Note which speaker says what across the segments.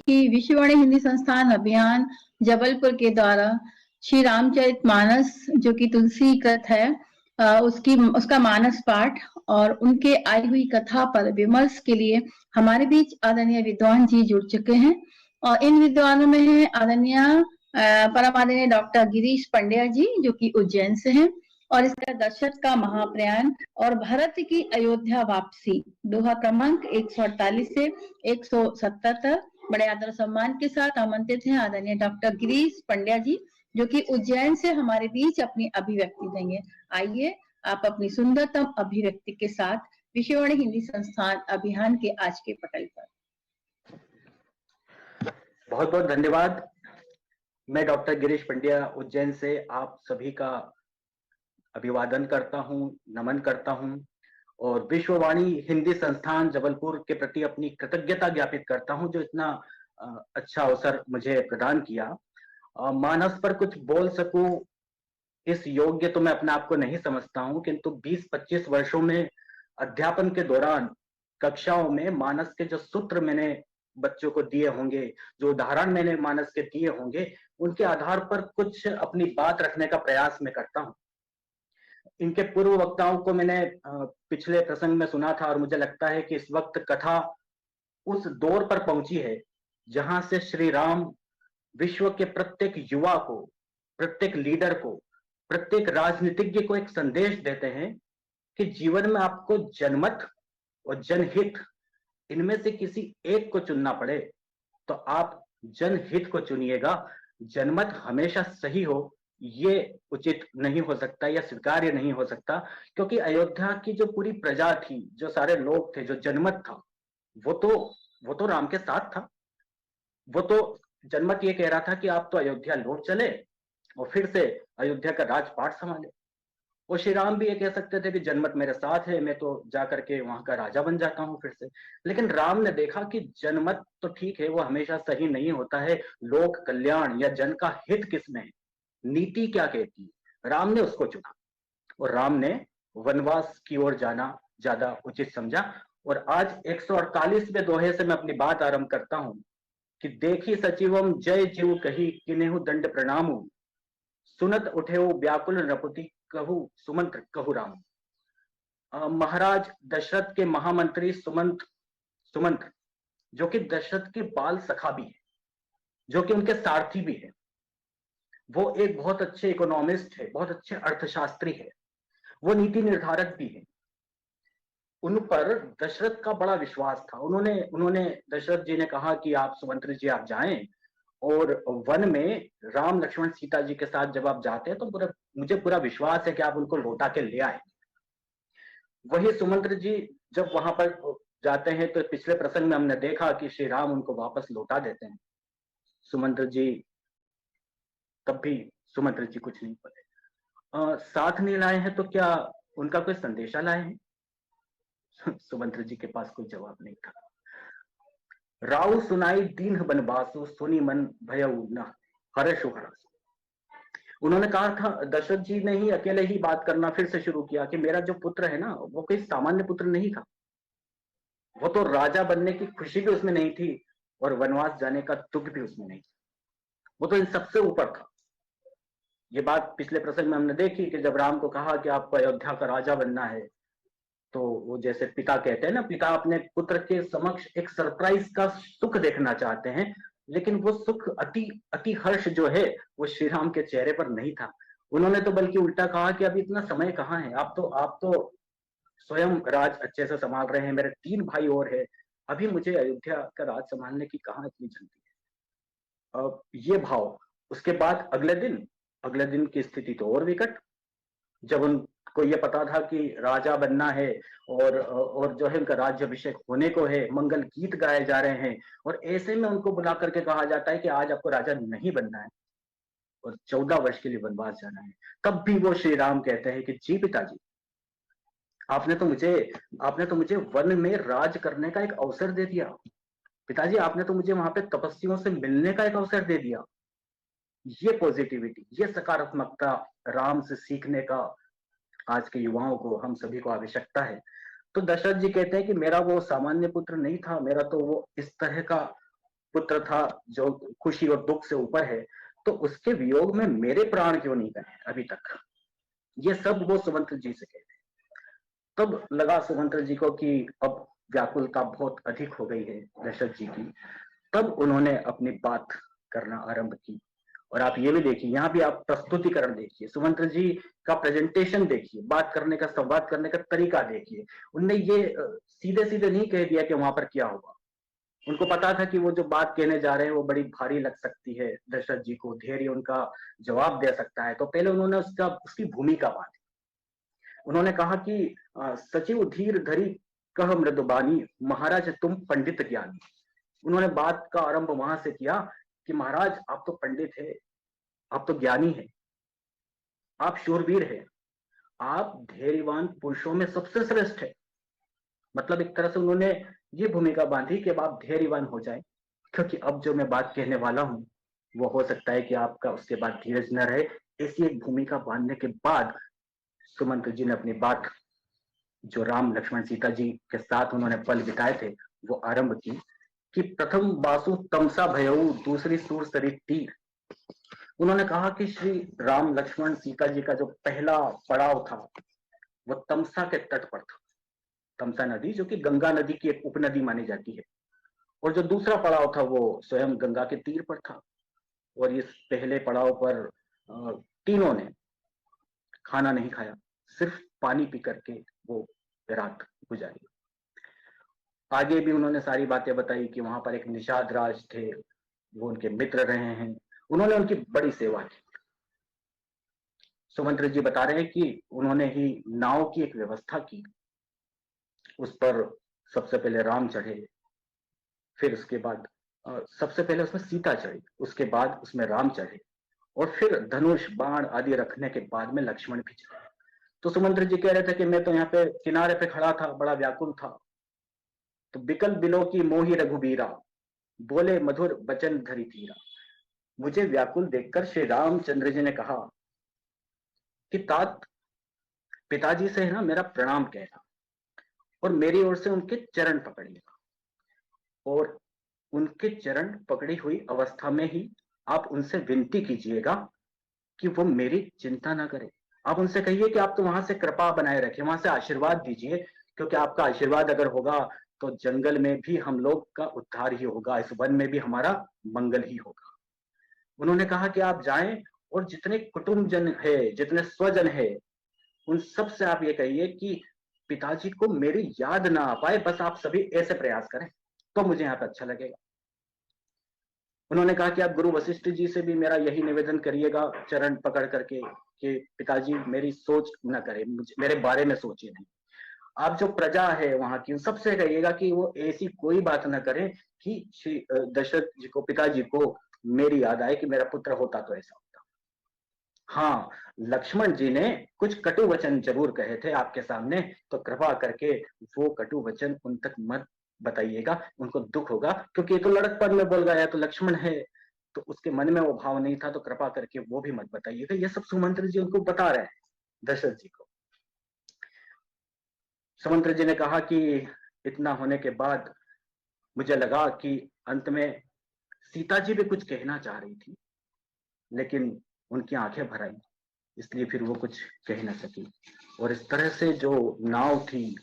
Speaker 1: कि विश्ववाणी हिंदी संस्थान अभियान जबलपुर के द्वारा श्री रामचरितमानस जो कि तुलसी कृत है, उसका मानस पाठ और उनके आई हुई कथा पर विमर्श के लिए हमारे बीच आदरणीय विद्वान जी जुड़ चुके हैं। और इन विद्वानों में है आदरणीय परम आदरणीय डॉक्टर गिरीश पंड्या जी जो कि उज्जैन से हैं, और इसका दशरथ का महाप्रयाण और भरत की अयोध्या वापसी दोहा क्रमांक 148 से 170 तक बड़े आदर सम्मान के साथ आमंत्रित हैं आदरणीय डॉक्टर गिरीश पंड्या जी जो कि उज्जैन से हमारे बीच अपनी अभिव्यक्ति देंगे। आइए आप अपनी सुंदरतम अभिव्यक्ति के साथ विश्ववाणी हिंदी संस्थान अभियान के आज के पटल पर।
Speaker 2: बहुत बहुत धन्यवाद। मैं डॉक्टर गिरीश पंड्या उज्जैन से आप सभी का अभिवादन करता हूं, नमन करता हूं और विश्ववाणी हिंदी संस्थान जबलपुर के प्रति अपनी कृतज्ञता ज्ञापित करता हूं जो इतना अच्छा अवसर मुझे प्रदान किया। मानस पर कुछ बोल सकूं इस योग्य तो मैं अपने आप को नहीं समझता हूं, किंतु 20-25 वर्षों में अध्यापन के दौरान कक्षाओं में मानस के जो सूत्र मैंने बच्चों को दिए होंगे, जो उदाहरण मैंने मानस के दिए होंगे, उनके आधार पर कुछ अपनी बात रखने का प्रयास मैं करता हूं। इनके पूर्व वक्ताओं को मैंने पिछले प्रसंग में सुना था और मुझे लगता है कि इस वक्त कथा उस दौर पर पहुंची है जहां से श्री राम विश्व के प्रत्येक युवा को, प्रत्येक लीडर को, प्रत्येक राजनीतिज्ञ को एक संदेश देते हैं कि जीवन में आपको जनमत और जनहित इनमें से किसी एक को चुनना पड़े तो आप जनहित को चुनिएगा। जनमत हमेशा सही हो ये उचित नहीं हो सकता या स्वीकार्य नहीं हो सकता, क्योंकि अयोध्या की जो पूरी प्रजा थी, जो सारे लोग थे, जो जनमत था, वो तो राम के साथ था। वो तो जनमत ये कह रहा था कि आप तो अयोध्या लौट चले और फिर से अयोध्या का राजपाट संभाले। और श्री राम भी ये कह सकते थे कि जनमत मेरे साथ है, मैं तो जाकर के वहां का राजा बन जाता हूं फिर से। लेकिन राम ने देखा कि जनमत तो ठीक है, वो हमेशा सही नहीं होता है, लोक कल्याण या जन का हित किसमें है, नीति क्या कहती है, राम ने उसको चुना और राम ने वनवास की ओर जाना ज्यादा उचित समझा। और आज 148वें दोहे से मैं अपनी बात आरंभ करता हूं कि देखी सचिवम जय जीव कही किनेहु दंड प्रणामु, सुनत उठेऊ व्याकुल नृपति कहू सुमंत्र कहू राम। महाराज दशरथ के महामंत्री सुमंत्र जो कि दशरथ के बाल सखा भी है, जो कि उनके सारथी भी है, वो एक बहुत अच्छे इकोनॉमिस्ट है, बहुत अच्छे अर्थशास्त्री है, वो नीति निर्धारक भी है। उन पर दशरथ का बड़ा विश्वास था। उन्होंने दशरथ जी ने कहा कि आप सुमंत्र जी आप जाएं और वन में राम लक्ष्मण सीता जी के साथ जब आप जाते हैं तो मुझे पूरा विश्वास है कि आप उनको लौटा के ले आए। वही सुमंत्र जी जब वहां पर जाते हैं तो पिछले प्रसंग में हमने देखा कि श्री राम उनको वापस लौटा देते हैं। सुमंत्र जी तब भी सुमंत्र जी कुछ नहीं बोले। साथ नहीं लाए हैं तो क्या उनका कोई संदेशा लाए हैं? सुमंत्र जी के पास कोई जवाब नहीं था। राव सुनाई दीन बनवासु सुनी मन भयउ न हर्षु हरसु। उन्होंने कहा था, दशरथ जी ने ही अकेले ही बात करना फिर से शुरू किया कि मेरा जो पुत्र है ना वो कोई सामान्य पुत्र नहीं था, वो तो राजा बनने की खुशी भी उसमें नहीं थी और वनवास जाने का दुख भी उसमें नहीं था, वो तो इन सबसे ऊपर था। ये बात पिछले प्रसंग में हमने देखी कि जब राम को कहा कि आपको अयोध्या का राजा बनना है तो वो जैसे पिता कहते हैं ना, पिता अपने पुत्र के समक्ष एक सरप्राइज का सुख देखना चाहते हैं, लेकिन वो सुख अति हर्ष जो है वो श्री राम के चेहरे पर नहीं था। उन्होंने तो बल्कि उल्टा कहा कि अभी इतना समय कहाँ है, आप तो स्वयं राज अच्छे से संभाल रहे हैं, मेरे 3 भाई और है, अभी मुझे अयोध्या का राज संभालने की कहाँ इतनी जल्दी है। ये भाव। उसके बाद अगले दिन की स्थिति तो और विकट, जब उनको ये पता था कि राजा बनना है और जो है उनका राज्याभिषेक होने को है, मंगल गीत गाए जा रहे हैं और ऐसे में उनको बुला करके कहा जाता है कि आज आपको राजा नहीं बनना है और 14 वर्ष के लिए वनवास जाना है। तब भी वो श्री राम कहते हैं कि जी पिताजी, आपने तो मुझे वन में राज करने का एक अवसर दे दिया, पिताजी आपने तो मुझे वहां पे तपस्वियों से मिलने का एक अवसर दे दिया। ये पॉजिटिविटी, ये सकारात्मकता राम से सीखने का आज के युवाओं को, हम सभी को आवश्यकता है। तो दशरथ जी कहते हैं कि मेरा वो सामान्य पुत्र नहीं था, मेरा तो वो इस तरह का पुत्र था जो खुशी और दुख से ऊपर है, तो उसके वियोग में मेरे प्राण क्यों नहीं गए अभी तक। ये सब वो सुमंत्र जी से कहते। तब लगा सुमंत्र जी को कि अब व्याकुलता बहुत अधिक हो गई है दशरथ जी की। तब उन्होंने अपनी बात करना आरंभ की। और आप ये भी देखिए, यहाँ भी आप प्रस्तुतिकरण देखिए, सुमंत्र जी का प्रेजेंटेशन देखिए, बात करने का, संवाद करने का तरीका देखिए। उनने ये सीधे सीधे नहीं कह दिया कि वहां पर क्या हुआ। उनको पता था कि वो जो बात कहने जा रहे हैं वो बड़ी भारी लग सकती है दशरथ जी को, धैर्य उनका जवाब दे सकता है। तो पहले उन्होंने उसकी भूमिका बांधी। उन्होंने कहा कि सचिव धीर धरी कह मृदुबानी, महाराज तुम पंडित ज्ञानी। उन्होंने बात का आरंभ वहां से किया कि महाराज आप तो पंडित है, आप तो ज्ञानी है, आप शूरवीर है, आप धैर्यवान पुरुषों में सबसे श्रेष्ठ है। मतलब एक तरह से उन्होंने ये भूमिका बांधी कि अब आप धैर्यवान हो जाए, क्योंकि अब जो मैं बात कहने वाला हूं वो हो सकता है कि आपका उसके बाद धीरज न रहे। ऐसी एक भूमिका बांधने के बाद सुमंत्र जी ने अपनी बात, जो राम लक्ष्मण सीता जी के साथ उन्होंने पल बिताए थे, वो आरंभ की कि प्रथम बासु तमसा भयऊ, दूसरी सूर सरी तीर। उन्होंने कहा कि श्री राम लक्ष्मण सीता जी का जो पहला पड़ाव था वो तमसा के तट पर था। तमसा नदी जो कि गंगा नदी की एक उपनदी मानी जाती है। और जो दूसरा पड़ाव था वो स्वयं गंगा के तीर पर था। और इस पहले पड़ाव पर तीनों ने खाना नहीं खाया, सिर्फ पानी पी करके वो रात गुजारी। आगे भी उन्होंने सारी बातें बताई कि वहां पर एक निषाद राज थे, वो उनके मित्र रहे हैं, उन्होंने उनकी बड़ी सेवा की। सुमंत्र जी बता रहे हैं कि उन्होंने ही नाव की एक व्यवस्था की। उस पर सबसे पहले राम चढ़े, फिर उसके बाद सबसे पहले उसमें सीता चढ़ी, उसके बाद उसमें राम चढ़े, और फिर धनुष बाण आदि रखने के बाद में लक्ष्मण भी चढ़े। तो सुमंत्र जी कह रहे थे कि मैं तो यहाँ पे किनारे पे खड़ा था, बड़ा व्याकुल था। तो बिकल बिलो की मोही रघुबीरा, बोले मधुर बचन धरी धीरा। मुझे व्याकुल देखकर श्री रामचंद्र जी ने कहा कि तात पिताजी से है ना मेरा प्रणाम कहना, और मेरी ओर से उनके चरण पकड़िएगा। और उनके चरण पकड़ी हुई अवस्था में ही आप उनसे विनती कीजिएगा कि वो मेरी चिंता ना करें। आप उनसे कहिए कि आप तो वहां से कृपा बनाए रखें, वहां से आशीर्वाद दीजिए, क्योंकि आपका आशीर्वाद अगर होगा तो जंगल में भी हम लोग का उद्धार ही होगा, इस वन में भी हमारा मंगल ही होगा। उन्होंने कहा कि आप जाएं और जितने कुटुंबजन है, जितने स्वजन है, उन सब से आप ये कहिए कि पिताजी को मेरी याद ना आ पाए, बस आप सभी ऐसे प्रयास करें तो मुझे यहाँ पे अच्छा लगेगा। उन्होंने कहा कि आप गुरु वशिष्ठ जी से भी मेरा यही निवेदन करिएगा, चरण पकड़ करके, कि पिताजी मेरी सोच न करे, मेरे बारे में सोचिए नहीं। आप जो प्रजा है वहां की, सबसे कहिएगा कि वो ऐसी कोई बात न करें कि श्री दशरथ जी को, पिताजी को मेरी याद आए कि मेरा पुत्र होता तो ऐसा होता। हाँ, लक्ष्मण जी ने कुछ कटु वचन जरूर कहे थे आपके सामने, तो कृपा करके वो कटु वचन उन तक मत बताइएगा, उनको दुख होगा, क्योंकि ये तो लड़कपन में बोल गया, तो लक्ष्मण है तो उसके मन में वो भाव नहीं था, तो कृपा करके वो भी मत बताइएगा। ये सब सुमंत्र जी उनको बता रहे हैं दशरथ जी को। सुमंत्र जी ने कहा कि इतना होने के बाद मुझे लगा कि अंत में सीता जी भी कुछ कहना चाह रही थी, लेकिन उनकी आंखें भर आई, इसलिए फिर वो कुछ कह न सकी। और इस तरह से जो नाव थी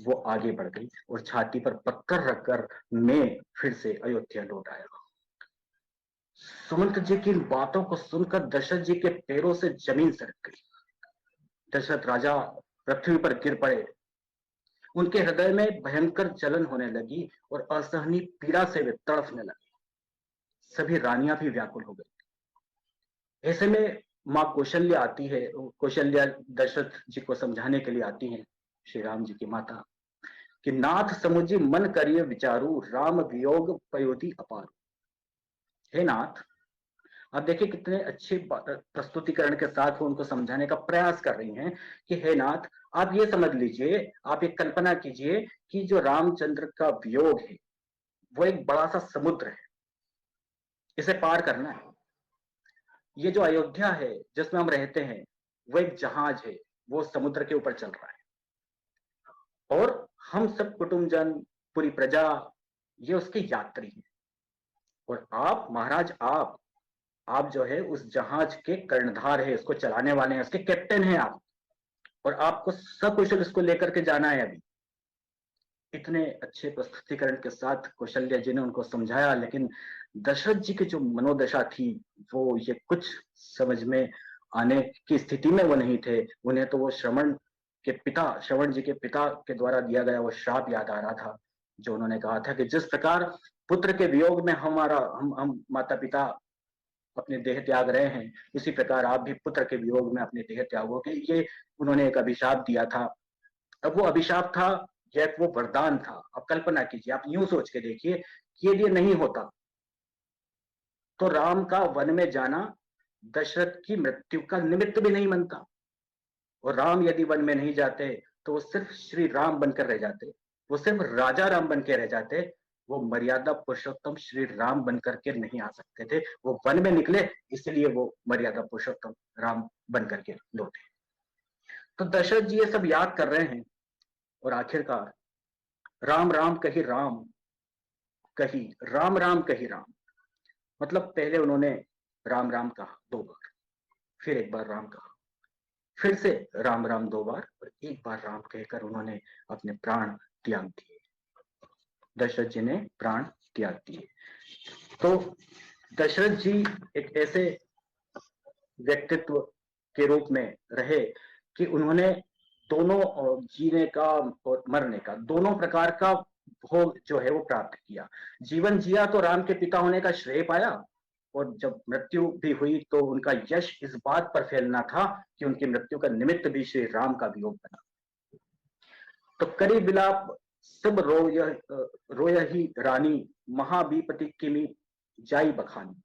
Speaker 2: वो आगे बढ़ गई, और छाती पर पत्थर रखकर मैं फिर से अयोध्या लौट आया। सुमंत्र जी की इन बातों को सुनकर दशरथ जी के पैरों से जमीन सरक गई। दशरथ राजा पृथ्वी पर गिर पड़े, उनके हृदय में भयंकर जलन होने लगी और असहनीय पीड़ा से वे तड़फने लगे। सभी रानियां भी व्याकुल हो गई। ऐसे में माँ कौशल्या आती है, कौशल्या दशरथ जी को समझाने के लिए आती हैं, श्री राम जी की माता, कि नाथ समुझी मन करिए विचारू, राम वियोग पयोधि अपार। हे नाथ, आप देखिए कितने अच्छे प्रस्तुतिकरण के साथ वो उनको समझाने का प्रयास कर रही हैं कि हे नाथ, आप ये समझ लीजिए, आप एक कल्पना कीजिए कि जो रामचंद्र का वियोग है वो एक बड़ा सा समुद्र है, इसे पार करना है। ये जो अयोध्या है जिसमें हम रहते हैं वो एक जहाज है, वो समुद्र के ऊपर चल रहा है, और हम सब कुटुंबजन, पूरी प्रजा, ये उसके यात्री हैं। और आप महाराज, आप जो है उस जहाज के कर्णधार है, इसको चलाने वाले हैं, उसके कैप्टन हैं आप, और आपको सकुशल इसको लेकर के जाना है। अभी इतने अच्छे प्रस्तुतिकरण के साथ कौशल्या जी ने उनको समझाया, लेकिन दशरथ जी की जो मनोदशा थी वो ये कुछ समझ में आने की स्थिति में वो नहीं थे। उन्हें तो वो श्रवण जी के पिता के द्वारा दिया गया वो श्राप याद आ रहा था, जो उन्होंने कहा था कि जिस प्रकार पुत्र के वियोग में हम माता पिता अपने देह त्याग रहे हैं, उसी प्रकार आप भी पुत्र के वियोग में अपने देह त्यागोगे। ये उन्होंने एक अभिशाप दिया था। अब वो अभिशाप था या वो वरदान था? अब कल्पना कीजिए, आप यूं सोच के देखिए कि यदि नहीं होता तो राम का वन में जाना दशरथ की मृत्यु का निमित्त भी नहीं बनता, और राम यदि वन में नहीं जाते तो वो सिर्फ श्री राम बनकर रह जाते, वो सिर्फ राजा राम बन के रह जाते, वो मर्यादा पुरुषोत्तम श्री राम बनकर के नहीं आ सकते थे। वो वन में निकले, इसलिए वो मर्यादा पुरुषोत्तम राम बनकर के लौटे। तो दशरथ जी ये सब याद कर रहे हैं, और आखिरकार राम राम कही राम कही, राम राम कही राम, मतलब पहले उन्होंने राम राम कहा 2 बार, फिर 1 बार राम कहा, फिर से राम राम 2 बार, और 1 बार राम कहकर उन्होंने अपने प्राण त्याग दिए। दशरथ जी ने प्राण त्याग दिए। तो दशरथ जी एक ऐसे व्यक्तित्व के रूप में रहे कि उन्होंने दोनों जीने का और मरने का दोनों प्रकार का भोग जो है वो प्राप्त किया। जीवन जिया तो राम के पिता होने का श्रेय पाया, और जब मृत्यु भी हुई तो उनका यश इस बात पर फैलना था कि उनकी मृत्यु का निमित्त भी श्री राम का वियोग बना। तो करी विलाप सब रोय ही रानी, महाबीपति किमी जाई बखानी।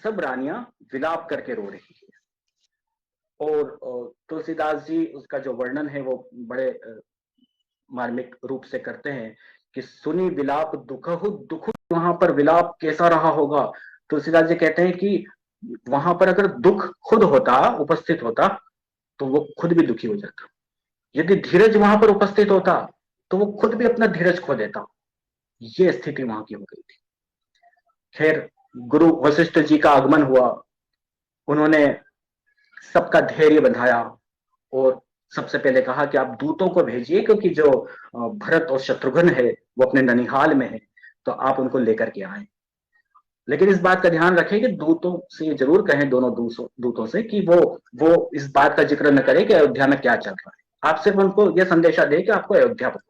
Speaker 2: सब रानियां विलाप करके रो रही है। और तुलसीदास जी उसका जो वर्णन है वो बड़े मार्मिक रूप से करते हैं कि सुनी विलाप दुखहु दुख, वहां पर विलाप कैसा रहा होगा। तुलसीदास जी कहते हैं कि वहां पर अगर दुख खुद होता, उपस्थित होता, तो वो खुद भी दुखी हो जाता। यदि धीरज वहां पर उपस्थित होता तो वो खुद भी अपना धीरज खो देता। ये स्थिति वहां की हो गई थी। खैर, गुरु वशिष्ठ जी का आगमन हुआ, उन्होंने सबका धैर्य बंधाया, और सबसे पहले कहा कि आप दूतों को भेजिए, क्योंकि जो भरत और शत्रुघ्न है वो अपने ननिहाल में है, तो आप उनको लेकर के आए। लेकिन इस बात का ध्यान रखें कि दूतों से जरूर कहें, दोनों दूतों से, कि वो इस बात का जिक्र न करें कि अयोध्या में क्या चल रहा है। आप सिर्फ उनको यह संदेशा दें कि आपको अयोध्या बुलाया है।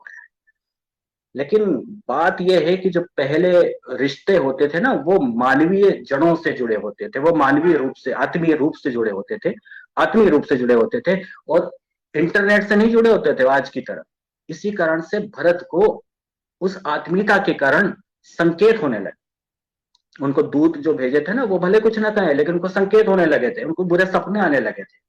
Speaker 2: लेकिन बात यह है कि जो पहले रिश्ते होते थे ना, वो मानवीय जड़ों से जुड़े होते थे, वो मानवीय रूप से, आत्मीय रूप से जुड़े होते थे, आत्मीय रूप से जुड़े होते थे, और इंटरनेट से नहीं जुड़े होते थे आज की तरह। इसी कारण से भरत को उस आत्मीयता के कारण संकेत होने लगे। उनको दूत जो भेजे थे ना, वो भले कुछ ना कहे, लेकिन उनको संकेत होने लगे थे, उनको बुरे सपने आने लगे थे।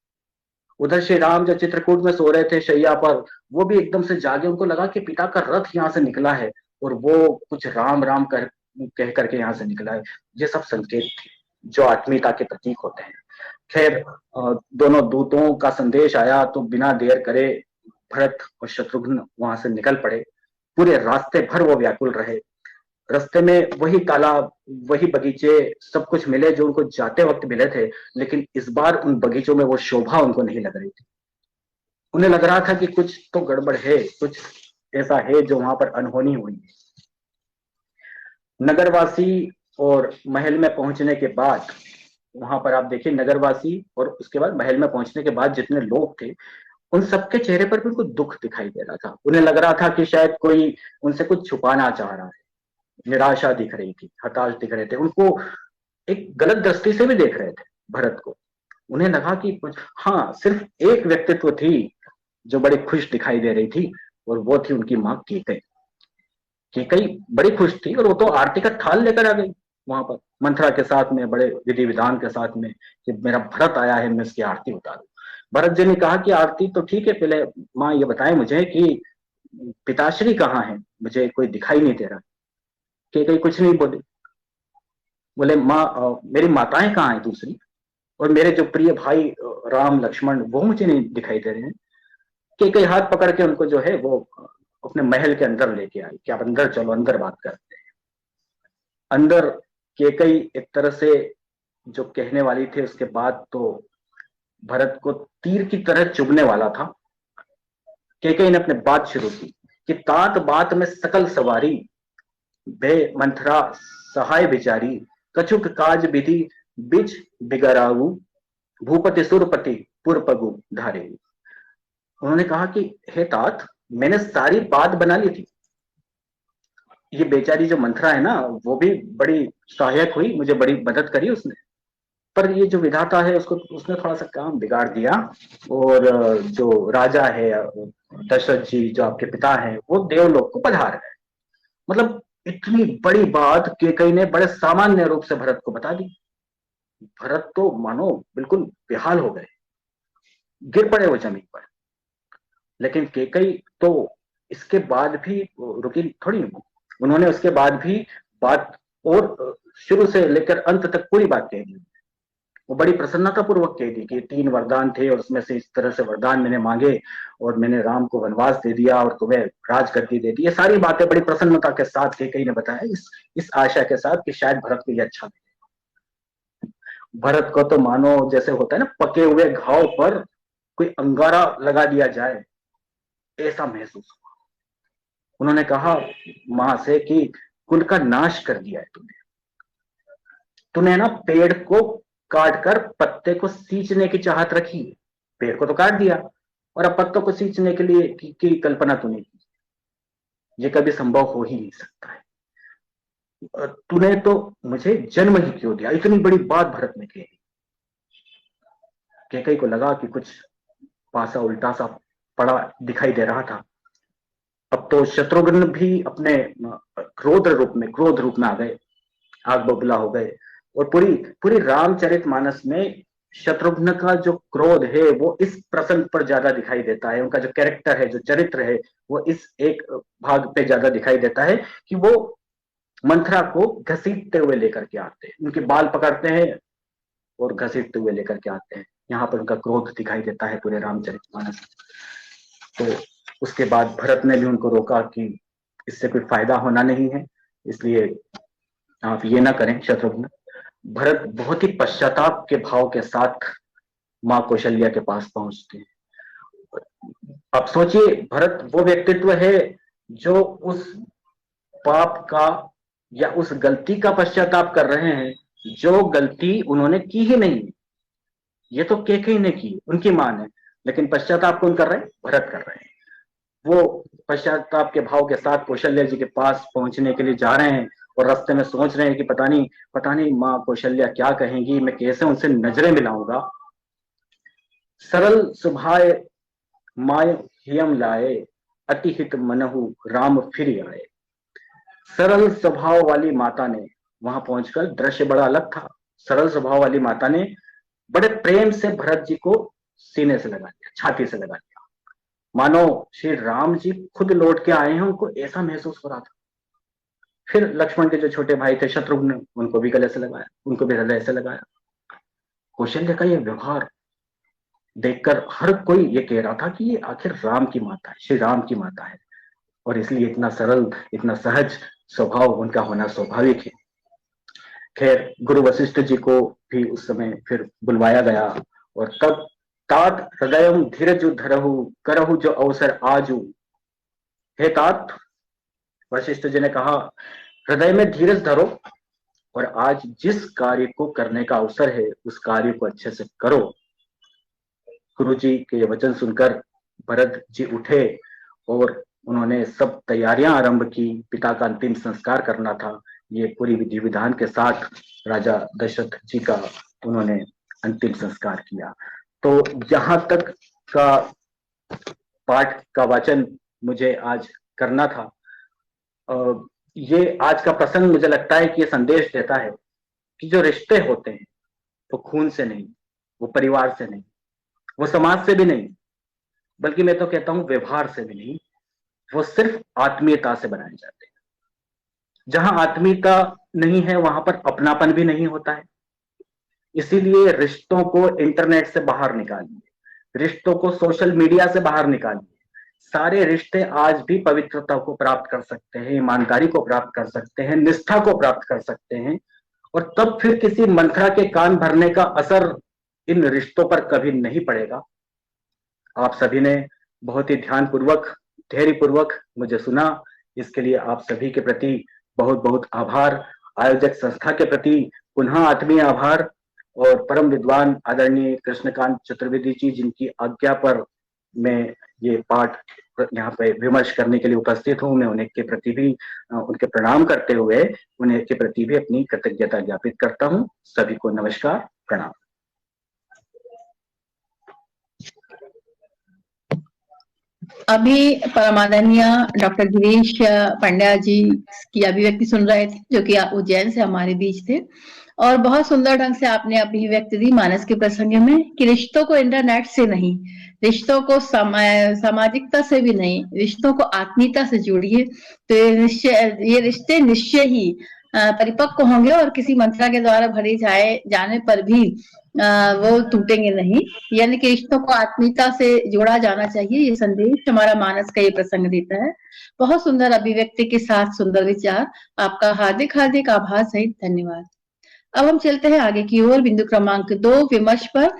Speaker 2: उधर श्री राम जो चित्रकूट में सो रहे थे शैया पर, वो भी एकदम से जागे, उनको लगा कि पिता का रथ यहाँ से निकला है, और वो कुछ राम राम कह करके यहाँ से निकला है। ये सब संकेत थे जो आत्मीयता के प्रतीक होते हैं। खैर, दोनों दूतों का संदेश आया तो बिना देर करे भरत और शत्रुघ्न वहां से निकल पड़े। पूरे रास्ते भर वो व्याकुल रहे। रास्ते में वही तालाब, वही बगीचे, सब कुछ मिले जो उनको जाते वक्त मिले थे, लेकिन इस बार उन बगीचों में वो शोभा उनको नहीं लग रही थी। उन्हें लग रहा था कि कुछ तो गड़बड़ है, कुछ ऐसा है जो वहां पर अनहोनी हुई है। नगरवासी और महल में पहुंचने के बाद, वहां पर आप देखिए, नगरवासी और उसके बाद महल में पहुंचने के बाद जितने लोग थे, उन सबके चेहरे पर भी कुछ दुख दिखाई दे रहा था। उन्हें लग रहा था कि शायद कोई उनसे कुछ छुपाना चाह रहा है। निराशा दिख रही थी, हताश दिख रहे थे, उनको एक गलत दृष्टि से भी देख रहे थे भरत को। उन्हें लगा कि कुछ, हाँ, सिर्फ एक व्यक्तित्व थी जो बड़ी खुश दिखाई दे रही थी, और वो थी उनकी मां केकई। केकई बड़ी खुश थी, और वो तो आरती का थाल लेकर आ गई वहां पर मंथरा के साथ में, बड़े विधि विधान के साथ में, कि मेरा भरत आया है, मैं इसकी आरती उतारूं। भरत जी ने कहा कि आरती तो ठीक है, पहले माँ ये बताए मुझे कि पिताश्री कहाँ है, मुझे कोई दिखाई नहीं दे रहा। केकई कुछ नहीं बोली। बोले, माँ, मेरी माताएं कहाँ हैं दूसरी, और मेरे जो प्रिय भाई राम लक्ष्मण, वो मुझे नहीं दिखाई दे रहे हैं। केकई हाथ पकड़ के उनको जो है वो अपने महल के अंदर लेके आई कि आप अंदर चलो, अंदर बात करते हैं। अंदर कैकेयी एक तरह से जो कहने वाली थी, उसके बाद तो भरत को तीर की तरह चुभने वाला था। कैकेयी ने अपने बात शुरू की कि तात बात में सकल सवारी, बे मंथरा सहाय बिचारी, कछुक काज विधि बिच बिगराऊ, भूपति सुरपति पुरपगु धारे। उन्होंने कहा कि हे तात, मैंने सारी बात बना ली थी, ये बेचारी जो मंथरा है ना, वो भी बड़ी सहायक हुई, मुझे बड़ी मदद करी उसने, पर ये जो विधाता है उसको उसने थोड़ा सा काम बिगाड़ दिया। और जो राजा है दशरथ जी, जो आपके पिता हैं, वो देवलोक को पधार गए। मतलब इतनी बड़ी बात कैकेयी ने बड़े सामान्य रूप से भरत को बता दी। भरत तो मानो बिल्कुल बेहाल हो गए, गिर पड़े वो जमीन पर। लेकिन कैकेयी तो इसके बाद भी रुकी थोड़ी, उन्होंने उसके बाद भी बात और शुरू से लेकर अंत तक पूरी बात कह दी। वो बड़ी प्रसन्नता पूर्वक कह दी कि 3 वरदान थे और उसमें से इस तरह से वरदान मैंने मांगे और मैंने राम को वनवास दे दिया और तुम्हें राजगद्दी दे दी। ये सारी बातें बड़ी प्रसन्नता के साथ कैकेयी ने बताया, इस आशा के साथ कि शायद भरत को ये अच्छा लगे। भरत को तो मानो जैसे होता है ना, पके हुए घाव पर कोई अंगारा लगा दिया जाए, ऐसा महसूस हुआ। उन्होंने कहा मां से कि कुल का नाश कर दिया है तूने ना पेड़ को काट कर पत्ते को सींचने की चाहत रखी। पेड़ को तो काट दिया और अब पत्तों को सींचने के लिए की कल्पना तूने की, ये कभी संभव हो ही नहीं सकता है। तूने तो मुझे जन्म ही क्यों दिया। इतनी बड़ी बात भरत ने कही। कैकेयी को लगा कि कुछ पासा उल्टा सा पड़ा दिखाई दे रहा था। अब तो शत्रुघ्न भी अपने क्रोध रूप में आ गए, आग बबूला हो गए। और पूरी रामचरितमानस में शत्रुघ्न का जो क्रोध है वो इस प्रसंग पर ज्यादा दिखाई देता है। उनका जो कैरेक्टर है, जो चरित्र है, वो इस एक भाग पे ज्यादा दिखाई देता है कि वो मंथरा को घसीटते हुए लेकर के आते हैं, उनके बाल पकड़ते हैं और घसीटते हुए लेकर के आते हैं। यहाँ पर उनका क्रोध दिखाई देता है पूरे रामचरितमानस। तो उसके बाद भरत ने भी उनको रोका कि इससे कोई फायदा होना नहीं है, इसलिए आप ये ना करें शत्रुघ्न। भरत बहुत ही पश्चाताप के भाव के साथ मां कौशल्या के पास पहुंचते हैं। अब सोचिए, भरत वो व्यक्तित्व है जो उस पाप का या उस गलती का पश्चाताप कर रहे हैं जो गलती उन्होंने की ही नहीं। ये तो कैकेयी ने की, उनकी मां ने, लेकिन पश्चाताप कौन कर रहे हैं? भरत कर रहे हैं। वो पश्चाताप के भाव के साथ कौशल्या जी के पास पहुंचने के लिए जा रहे हैं और रास्ते में सोच रहे हैं कि पता नहीं मां कौशल्या क्या कहेंगी, मैं कैसे उनसे नजरें मिलाऊंगा। सरल सुभाय माय हियम लाए, अति हित मनहु राम फिर आए। सरल स्वभाव वाली माता ने वहां पहुंचकर, दृश्य बड़ा अलग था। सरल स्वभाव वाली माता ने बड़े प्रेम से भरत जी को सीने से लगा दिया, छाती से लगा दिया, मानो श्री राम जी खुद लौट के आए हैं। उनको ऐसा महसूस हो रहा था। फिर लक्ष्मण के जो छोटे भाई थे शत्रुघ्न, उनको भी गले से लगाया, उनको भी हृदय से लगाया। कौशल्या का ये व्यवहार देखकर हर कोई ये कह रहा था कि ये आखिर राम की माता है, श्री राम की माता है, और इसलिए इतना सरल, इतना सहज स्वभाव उनका होना स्वाभाविक है। खैर, गुरु वशिष्ठ जी को भी उस समय फिर बुलवाया गया और तब तात हृदयम धीरज धरहु करहु जो अवसर आजू। हे तात, वशिष्ठ जी ने कहा, हृदय में धीरज धरो और आज जिस कार्य को करने का अवसर है उस कार्य को अच्छे से करो। गुरु जी के ये वचन सुनकर भरत जी उठे और उन्होंने सब तैयारियां आरंभ की। पिता का अंतिम संस्कार करना था, ये पूरी विधि विधान के साथ राजा दशरथ जी का उन्होंने अंतिम संस्कार किया। तो जहां तक का पाठ का वाचन मुझे आज करना था, ये आज का प्रसंग मुझे लगता है कि ये संदेश देता है कि जो रिश्ते होते हैं वो खून से नहीं, वो परिवार से नहीं, वो समाज से भी नहीं, बल्कि मैं तो कहता हूं व्यवहार से भी नहीं, वो सिर्फ आत्मीयता से बनाए जाते हैं। जहां आत्मीयता नहीं है वहां पर अपनापन भी नहीं होता है। इसीलिए रिश्तों को इंटरनेट से बाहर निकालिए, रिश्तों को सोशल मीडिया से बाहर निकालिए। सारे रिश्ते आज भी पवित्रता को प्राप्त कर सकते हैं, ईमानदारी को प्राप्त कर सकते हैं, निष्ठा को प्राप्त कर सकते हैं, और तब फिर किसी मंत्रा के कान भरने का असर इन रिश्तों पर कभी नहीं पड़ेगा। आप सभी ने बहुत ही ध्यानपूर्वक, धैर्यपूर्वक मुझे सुना, इसके लिए आप सभी के प्रति बहुत बहुत आभार। आयोजक संस्था के प्रति पुनः आत्मीय आभार, और परम विद्वान आदरणीय कृष्णकांत चतुर्वेदी जी, जिनकी आज्ञा पर मैं ये पाठ यहाँ पे विमर्श करने के लिए उपस्थित हूँ, मैं उन्हें के प्रति भी उनके प्रणाम करते हुए उन्हें के प्रति भी अपनी कृतज्ञता ज्ञापित करता हूँ। सभी को नमस्कार, प्रणाम।
Speaker 1: अभी परमादरणीय डॉक्टर गिरीश पंड्या जी की अभिव्यक्ति सुन रहे थे, जो कि उज्जैन से हमारे बीच थे, और बहुत सुंदर ढंग से आपने अभिव्यक्ति दी मानस के प्रसंग में कि रिश्तों को इंटरनेट से नहीं, रिश्तों को सामाजिकता से भी नहीं, रिश्तों को आत्मीयता से जोड़िए, तो ये रिश्ते निश्चय ही परिपक्व होंगे और किसी मंत्रा के द्वारा भरे जाने पर भी वो टूटेंगे नहीं। यानी कि रिश्तों को आत्मीयता से जोड़ा जाना चाहिए, ये संदेश हमारा मानस का ये प्रसंग देता है। बहुत सुंदर अभिव्यक्ति के साथ सुंदर विचार, आपका हार्दिक हार्दिक आभार सहित धन्यवाद। अब हम चलते हैं आगे की ओर बिंदु क्रमांक 2 विमर्श पर।